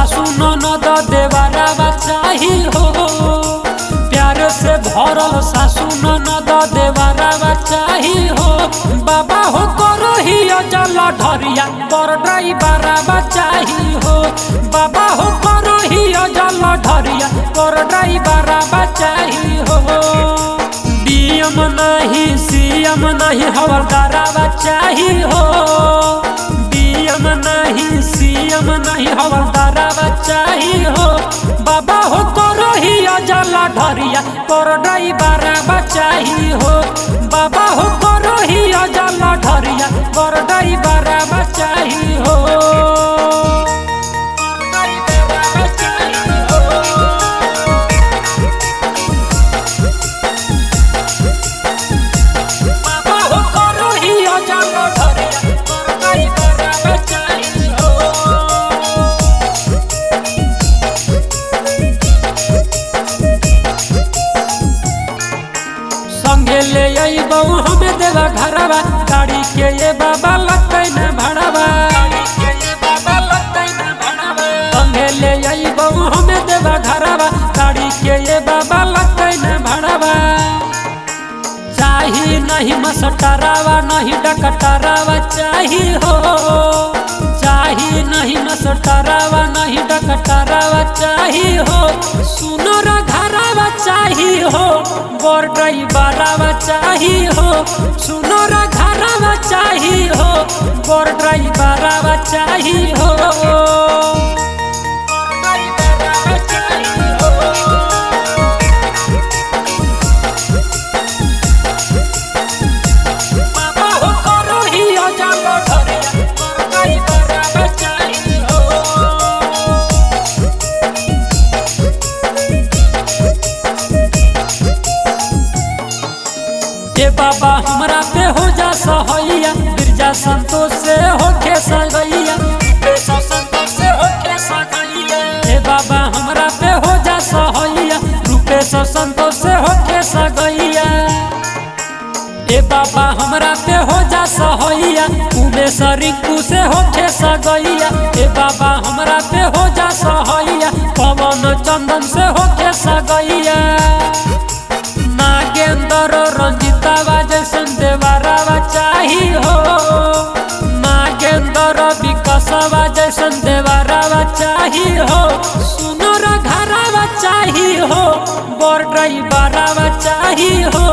सासू ननद देवरावा चाही हो। प्यार से भरल सासू ननद देवरावा चाही हो। बाबा हो करो ही जल ढरिया पर ड्राइवरवा चाही हो। बाबा हो करो ही जल ढरिया पर ड्राइवरवा चाही हो। डीएम नहीं सीएम नहीं हवलदारवा चाही हो। डीएम नहीं सीएम नहीं हवलदारवा चाही हो। बाबा हो करो ही जल ढरिया पर ड्राइवरवा चाही हो। बाबा हो करो ही जल ढरिया पर ड्राइवरवा चाही हो। संगे ले अइबऊ हमें देवा घरवा गाड़ी के ये बाबा लगते न भड़वा। संगे ले अइबऊ हमें देवा घरवा गाड़ी के ये बाबा लगते न भड़वा। चाही नहीं मसटरावा नहीं डकटरावा चाही हो। चाही नहीं मसटरावा नहीं डकटरावा चाही हो। सुनो रा घरवा चाही हो बर ड्राइवरवा चाही हो। सुनो रा घरवा चाही हो बर ड्राइवरवा चाही हो। बाबा हमरा पे हो जा सहैया बिरजा संतोष से होके सगैया। हे बाबा हमरा पे हो जा सहैया रूपेश संतोष से होके सगैया। हे बाबा हमरा पे हो जा सहैया उमेश रिंकू से होके सगैया। हे बाबा हमरा पे हो जा सहैया पवन चंदन से होके सगैया। नागेंद्र रंजितावा जैसन देवरावा चाही हो। नागेंद्र विकासवा जैसन देवरावा चाही हो। सुनो रा घरवा चाही हो बर ड्राइवरवा चाही हो।